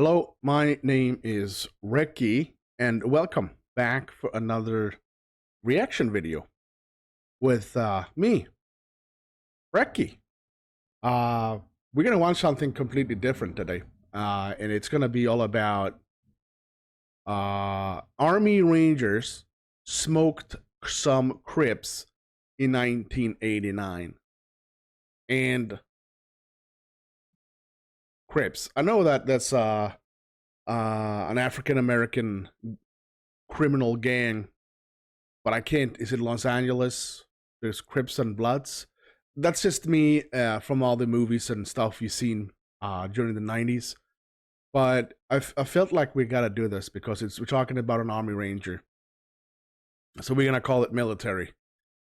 Hello, my name is Recky, and welcome back for another reaction video with me, Recky. We're gonna watch something completely different today, and it's gonna be all about Army Rangers smoked some Crips in 1989, and Crips. I know that that's an African American criminal gang, but I can't. Is it Los Angeles? There's Crips and Bloods. That's just me from all the movies and stuff you've seen during the 90s. But I felt like we gotta do this because we're talking about an Army Ranger. So we're gonna call it a military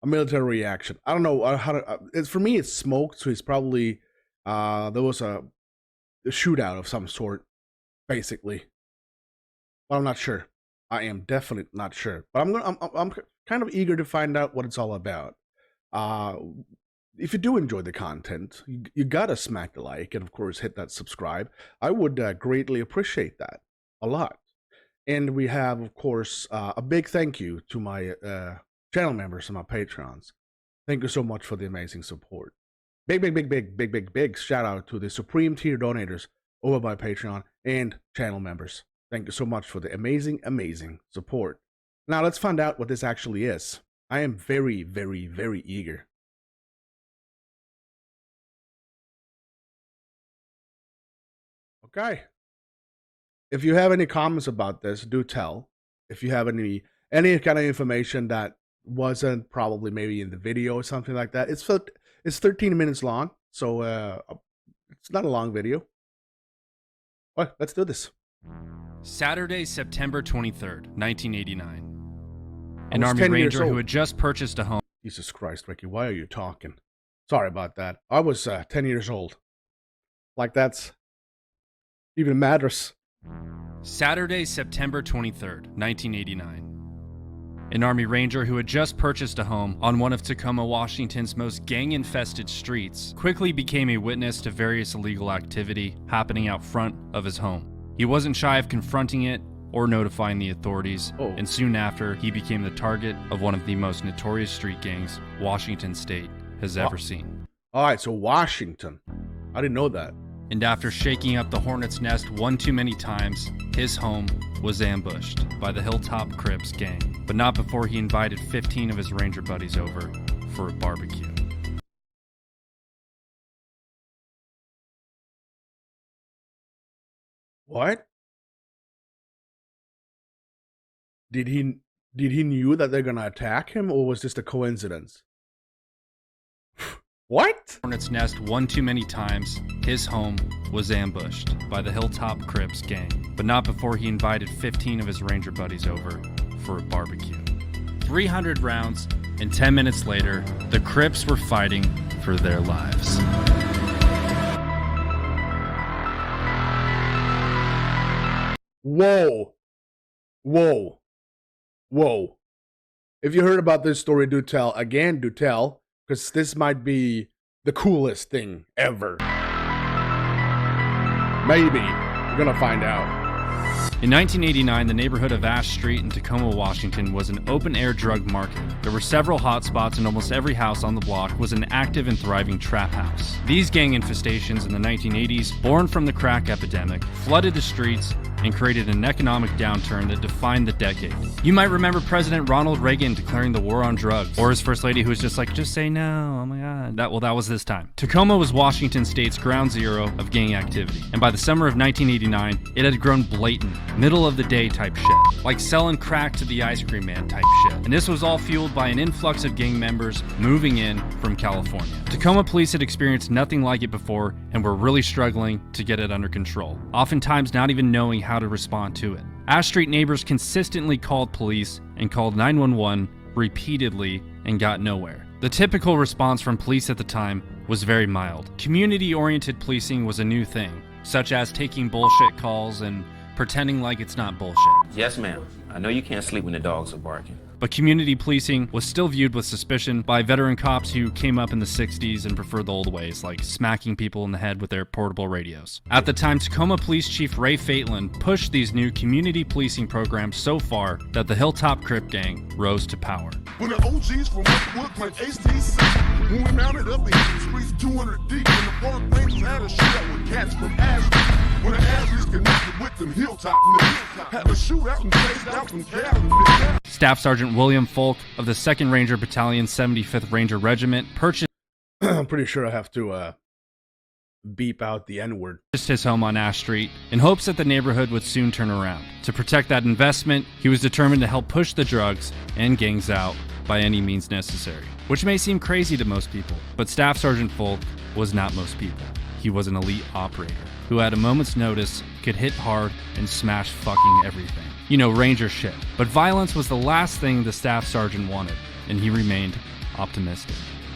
reaction. I don't know how to. For me, it's smoked, so it's probably there was a shootout of some sort, basically. But I'm not sure. I am definitely not sure. But I'm kind of eager to find out what it's all about. Uh, if you do enjoy the content, you gotta smack the like and of course hit that subscribe. I would greatly appreciate that a lot. And we have, of course, a big thank you to my channel members and my patrons. Thank you so much for the amazing support. Big shout out to the supreme tier donators over by Patreon and channel members. Thank you so much for the amazing support. Now let's find out what this actually is. I am very eager. Okay. If you have any comments about this, do tell. If you have any kind of information that wasn't probably maybe in the video or something like that, it's 13 minutes long, so it's not a long video. Well, let's do this. Saturday, September 23rd, 1989. An Army Ranger who had just purchased a home. Jesus Christ, Ricky, why are you talking? Sorry about that. I was 10 years old. Like that's even matters. Saturday, September 23rd, 1989. An Army Ranger who had just purchased a home on one of Tacoma, Washington's most gang-infested streets quickly became a witness to various illegal activity happening out front of his home. He wasn't shy of confronting it or notifying the authorities, and soon after, he became the target of one of the most notorious street gangs Washington State has ever seen. All right, so Washington. I didn't know that. And after shaking up the hornet's nest one too many times, his home was ambushed by the Hilltop Crips gang, but not before he invited 15 of his Ranger buddies over for a barbecue. What? Did he knew that they're gonna attack him, or was this a coincidence? What? Hornet's nest one too many times, his home was ambushed by the Hilltop Crips gang, but not before he invited 15 of his Ranger buddies over for a barbecue. 300 rounds, and 10 minutes later, the Crips were fighting for their lives. Whoa. Whoa. Whoa. If you heard about this story, do tell. Again, do tell, because this might be the coolest thing ever. Maybe. We're gonna find out. In 1989, the neighborhood of Ash Street in Tacoma, Washington was an open-air drug market. There were several hotspots, and almost every house on the block was an active and thriving trap house. These gang infestations in the 1980s, born from the crack epidemic, flooded the streets and created an economic downturn that defined the decade. You might remember President Ronald Reagan declaring the war on drugs, or his first lady who was just like, just say no, oh my god. That was this time. Tacoma was Washington State's ground zero of gang activity, and by the summer of 1989, it had grown blatant, middle of the day type shit, like selling crack to the ice cream man type shit. And this was all fueled by an influx of gang members moving in from California. Tacoma police had experienced nothing like it before and were really struggling to get it under control, oftentimes not even knowing how to respond to it. Ash Street neighbors consistently called police and called 911 repeatedly and got nowhere. The typical response from police at the time was very mild. Community-oriented policing was a new thing, such as taking bullshit calls and pretending like it's not bullshit. Yes, ma'am. I know you can't sleep when the dogs are barking. But community policing was still viewed with suspicion by veteran cops who came up in the 60s and preferred the old ways, like smacking people in the head with their portable radios. At the time, Tacoma Police Chief Ray Fatelin pushed these new community policing programs so far that the Hilltop Crip Gang rose to power. When the OGs from Wood like HTC, when we mounted up in the streets 200 deep, in the park rangers had a shootout with cats from Ashland. When the Ashleys connected with them Hilltop niggas, had a shootout and chased out from Cali. Staff Sergeant William Folk of the 2nd Ranger Battalion, 75th Ranger Regiment purchased I'm pretty sure I have to beep out the N-word. his home on Ash Street in hopes that the neighborhood would soon turn around. To protect that investment, he was determined to help push the drugs and gangs out by any means necessary. Which may seem crazy to most people, but Staff Sergeant Folk was not most people. He was an elite operator who at a moment's notice could hit hard and smash fucking everything. You know, Ranger shit. But violence was the last thing the Staff Sergeant wanted, and he remained optimistic.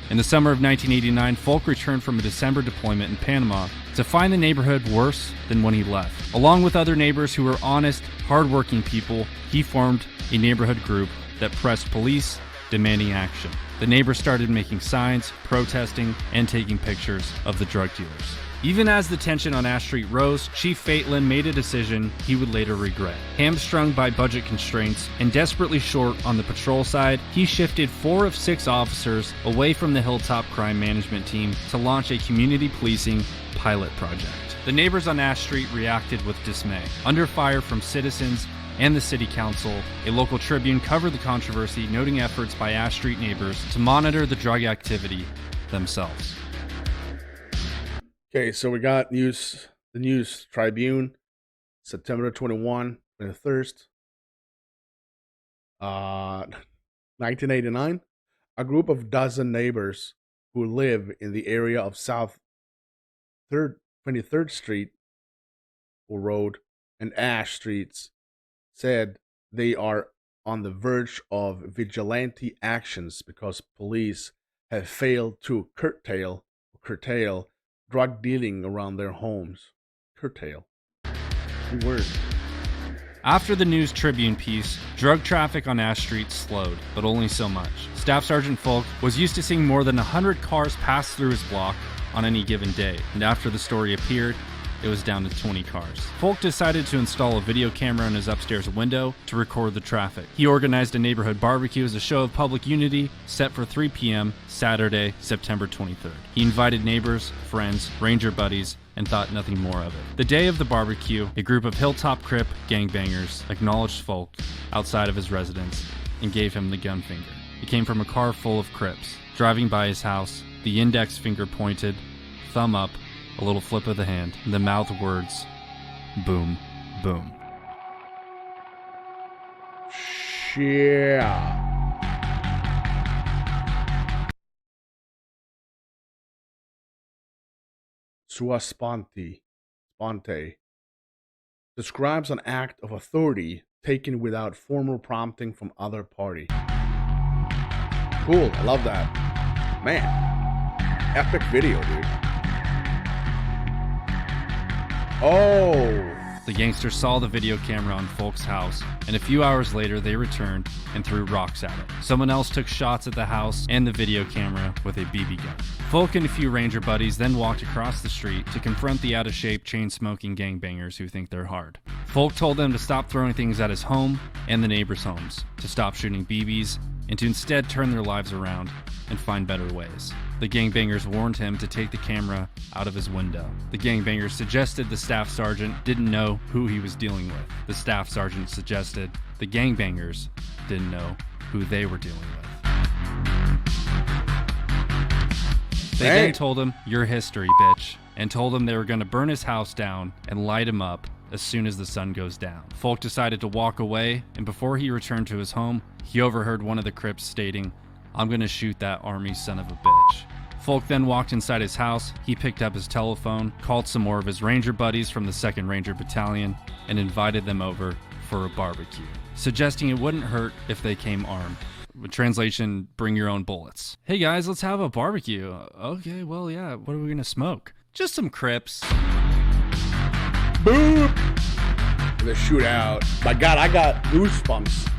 In the summer of 1989, Folk returned from a December deployment in Panama to find the neighborhood worse than when he left. Along with other neighbors who were honest, hardworking people, he formed a neighborhood group that pressed police, demanding action. The neighbors started making signs, protesting, and taking pictures of the drug dealers. Even as the tension on Ash Street rose, Chief Fatelin made a decision he would later regret. Hamstrung by budget constraints and desperately short on the patrol side, he shifted 4 of 6 officers away from the Hilltop Crime Management Team to launch a community policing pilot project. The neighbors on Ash Street reacted with dismay. Under fire from citizens and the city council, a local Tribune covered the controversy, noting efforts by Ash Street neighbors to monitor the drug activity themselves. Okay, so we got the News Tribune, September 21, 23rd, 1989. A group of dozen neighbors who live in the area of South 23rd Street Road and Ash Streets said they are on the verge of vigilante actions because police have failed to curtail drug dealing around their homes. Curtail. Good word. After the News Tribune piece, drug traffic on Ash Street slowed, but only so much. Staff Sergeant Folk was used to seeing more than 100 cars pass through his block on any given day, and after the story appeared, it was down to 20 cars. Folk decided to install a video camera in his upstairs window to record the traffic. He organized a neighborhood barbecue as a show of public unity set for 3 p.m. Saturday, September 23rd. He invited neighbors, friends, ranger buddies, and thought nothing more of it. The day of the barbecue, a group of Hilltop Crip gangbangers acknowledged Folk outside of his residence and gave him the gun finger. It came from a car full of Crips. Driving by his house, the index finger pointed, thumb up, a little flip of the hand, and the mouth words, boom, boom. Yeah. Sua sponte describes an act of authority taken without formal prompting from other party. Cool, I love that. Man, epic video, dude. Oh! The gangsters saw the video camera on Folk's house, and a few hours later they returned and threw rocks at it. Someone else took shots at the house and the video camera with a BB gun. Folk and a few ranger buddies then walked across the street to confront the out-of-shape, chain-smoking gangbangers who think they're hard. Folk told them to stop throwing things at his home and the neighbors' homes, to stop shooting BBs, and to instead turn their lives around and find better ways. The gangbangers warned him to take the camera out of his window. The gangbangers suggested the staff sergeant didn't know who he was dealing with. The staff sergeant suggested the gangbangers didn't know who they were dealing with. They then told him, "Your history, bitch," and told him they were going to burn his house down and light him up as soon as the sun goes down. Folk decided to walk away, and before he returned to his home, he overheard one of the Crips stating, "I'm gonna shoot that army son of a bitch." Folk then walked inside his house. He picked up his telephone, called some more of his ranger buddies from the 2nd Ranger Battalion, and invited them over for a barbecue, suggesting it wouldn't hurt if they came armed. With translation, bring your own bullets. "Hey guys, let's have a barbecue." "Okay, well yeah, what are we gonna smoke?" "Just some Crips." Boop! the shootout. My God, I got goosebumps.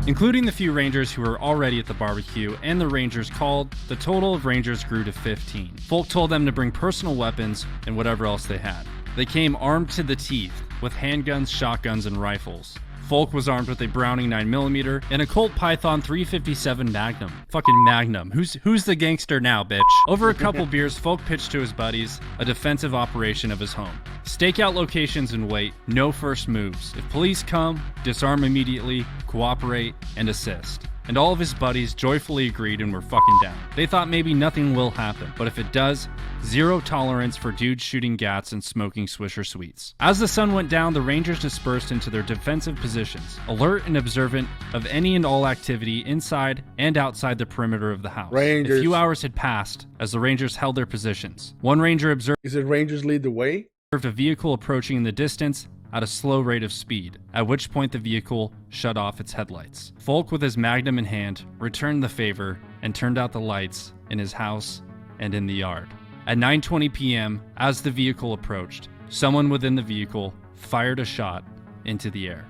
Including the few Rangers who were already at the barbecue and the Rangers called, the total of Rangers grew to 15. Folk told them to bring personal weapons and whatever else they had. They came armed to the teeth with handguns, shotguns, and rifles. Folk was armed with a Browning 9mm and a Colt Python 357 Magnum. Fucking Magnum. Who's the gangster now, bitch? Over a couple beers, Folk pitched to his buddies a defensive operation of his home. Stake out locations and wait, no first moves. If police come, disarm immediately, cooperate, and assist. And all of his buddies joyfully agreed and were fucking down. They thought maybe nothing will happen, but if it does, zero tolerance for dudes shooting gats and smoking Swisher Sweets. As the sun went down, the Rangers dispersed into their defensive positions, alert and observant of any and all activity inside and outside the perimeter of the house. Rangers. A few hours had passed as the Rangers held their positions. One Ranger observed Is it Rangers lead the way? a vehicle approaching in the distance at a slow rate of speed, at which point the vehicle shut off its headlights. Folk, with his Magnum in hand, returned the favor and turned out the lights in his house and in the yard. At 9:20 p.m., as the vehicle approached, someone within the vehicle fired a shot into the air.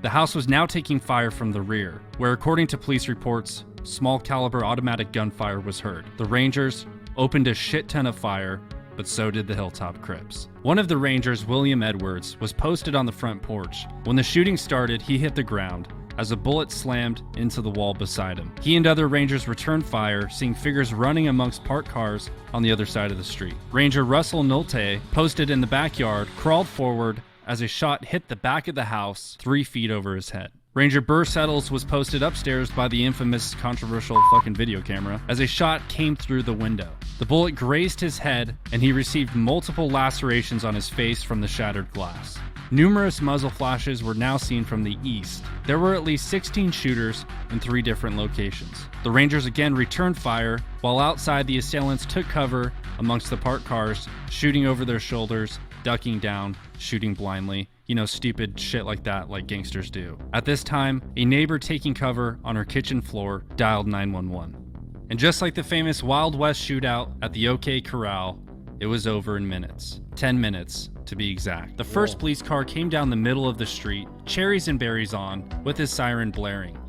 The house was now taking fire from the rear, where, according to police reports, small caliber automatic gunfire was heard. The Rangers opened a shit ton of fire, but so did the Hilltop Crips. One of the Rangers, William Edwards, was posted on the front porch. When the shooting started, he hit the ground as a bullet slammed into the wall beside him. He and other Rangers returned fire, seeing figures running amongst parked cars on the other side of the street. Ranger Russell Nolte, posted in the backyard, crawled forward as a shot hit the back of the house 3 feet over his head. Ranger Burr Settles was posted upstairs by the infamous controversial fucking video camera as a shot came through the window. The bullet grazed his head and he received multiple lacerations on his face from the shattered glass. Numerous muzzle flashes were now seen from the east. There were at least 16 shooters in 3 different locations. The Rangers again returned fire, while outside the assailants took cover amongst the parked cars, shooting over their shoulders, ducking down, shooting blindly. You know, stupid shit like that, like gangsters do. At this time, a neighbor taking cover on her kitchen floor dialed 911. And just like the famous Wild West shootout at the OK Corral, it was over in minutes. 10 minutes, to be exact. The first police car came down the middle of the street, cherries and berries on, with his siren blaring.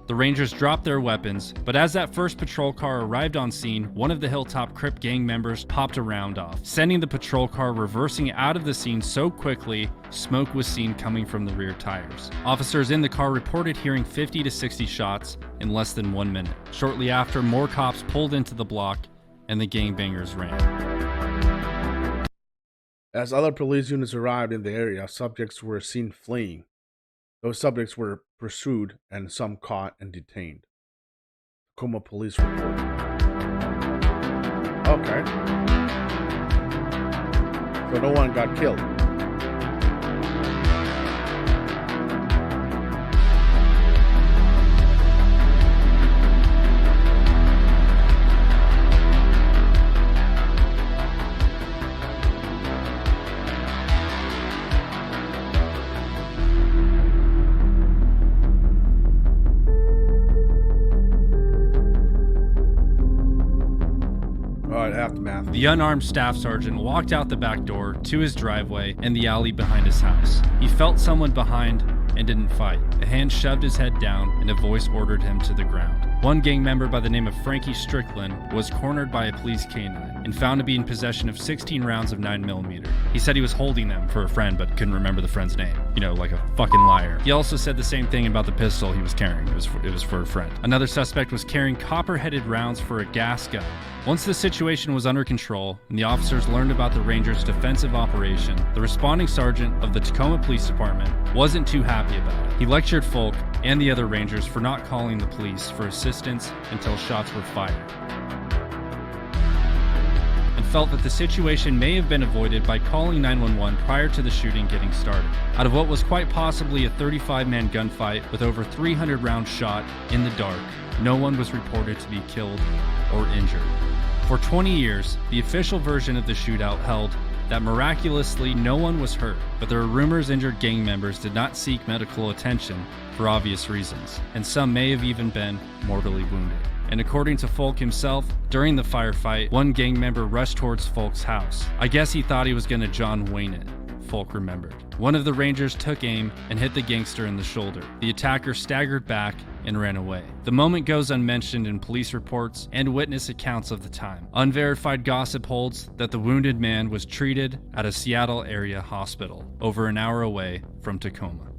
The Rangers dropped their weapons, but as that first patrol car arrived on scene, one of the Hilltop Crip gang members popped a round off, sending the patrol car reversing out of the scene so quickly, smoke was seen coming from the rear tires. Officers in the car reported hearing 50 to 60 shots in less than 1 minute. Shortly after, more cops pulled into the block, and the gangbangers ran. As other police units arrived in the area, subjects were seen fleeing. Those subjects were pursued and some caught and detained. Tacoma Police report. Okay. So no one got killed. Aftermath. The unarmed staff sergeant walked out the back door to his driveway and the alley behind his house. He felt someone behind and didn't fight. A hand shoved his head down and a voice ordered him to the ground. One gang member by the name of Frankie Strickland was cornered by a police canine and found to be in possession of 16 rounds of 9mm. He said he was holding them for a friend but couldn't remember the friend's name. You know, like a fucking liar. He also said the same thing about the pistol he was carrying. It was for a friend. Another suspect was carrying copper-headed rounds for a gas gun. Once the situation was under control and the officers learned about the Rangers' defensive operation, the responding sergeant of the Tacoma Police Department wasn't too happy about it. He lectured Folk and the other Rangers for not calling the police for assistance until shots were fired, and felt that the situation may have been avoided by calling 911 prior to the shooting getting started. Out of what was quite possibly a 35-man gunfight with over 300 rounds shot in the dark, no one was reported to be killed or injured. For 20 years, the official version of the shootout held that miraculously no one was hurt, but there were rumors injured gang members did not seek medical attention for obvious reasons, and some may have even been mortally wounded. And according to Folk himself, during the firefight, one gang member rushed towards Folk's house. I guess he thought he was gonna John Wayne it. Folk remembered. One of the Rangers took aim and hit the gangster in the shoulder. The attacker staggered back and ran away. The moment goes unmentioned in police reports and witness accounts of the time. Unverified gossip holds that the wounded man was treated at a Seattle area hospital, over an hour away from Tacoma.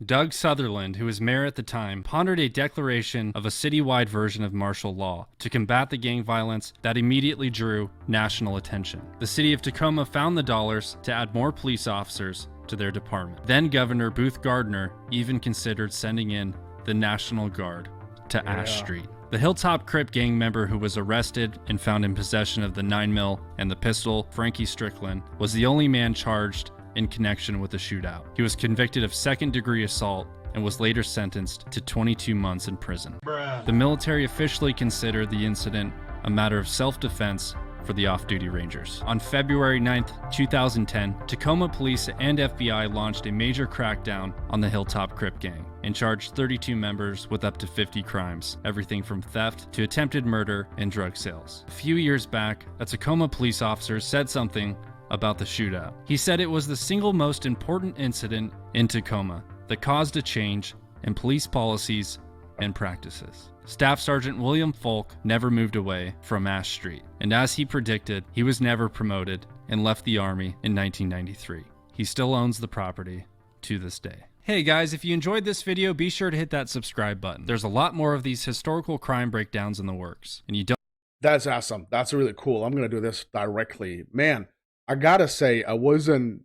Doug Sutherland, who was mayor at the time, pondered a declaration of a citywide version of martial law to combat the gang violence that immediately drew national attention. The city of Tacoma found the dollars to add more police officers to their department. Then Governor Booth Gardner even considered sending in the National Guard to Ash Street. The Hilltop Crip gang member who was arrested and found in possession of the 9mm and the pistol, Frankie Strickland, was the only man charged in connection with the shootout. He was convicted of second-degree assault and was later sentenced to 22 months in prison. The military officially considered the incident a matter of self-defense for the off-duty Rangers. On February 9th, 2010, Tacoma police and FBI launched a major crackdown on the Hilltop Crip gang and charged 32 members with up to 50 crimes, everything from theft to attempted murder and drug sales. A few years back, a Tacoma police officer said something about the shootout. He said it was the single most important incident in Tacoma that caused a change in police policies and practices. Staff Sergeant William Folk never moved away from Ash Street, and as he predicted, he was never promoted and left the Army in 1993. He still owns the property to this day. Hey guys, if you enjoyed this video, be sure to hit that subscribe button. There's a lot more of these historical crime breakdowns in the works, and you don't. That's awesome. That's really cool. I'm gonna do this directly, man. I gotta say, I wasn't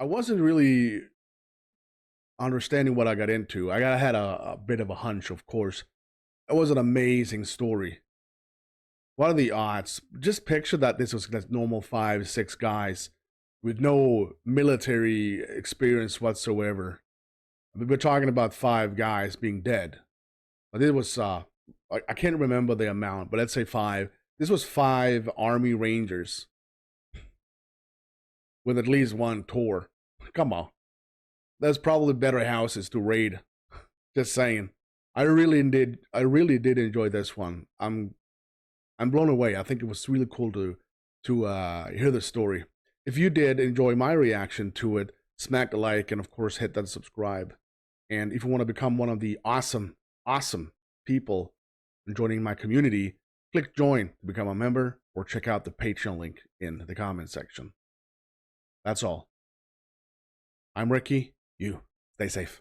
really understanding what I got into. I had a bit of a hunch, of course. It was an amazing story. What are the odds? Just picture that this was like normal 5-6 guys with no military experience whatsoever. I mean, we're talking about 5 guys being dead. But it was, I can't remember the amount, but let's say 5. This was 5 Army Rangers with at least one tour. Come on. There's probably better houses to raid. Just saying. I really did enjoy this one. I'm blown away. I think it was really cool to hear the story. If you did enjoy my reaction to it, smack the like and of course hit that subscribe. And if you want to become one of the awesome people joining my community, click join to become a member or check out the Patreon link in the comment section. That's all. I'm Recky. You stay safe.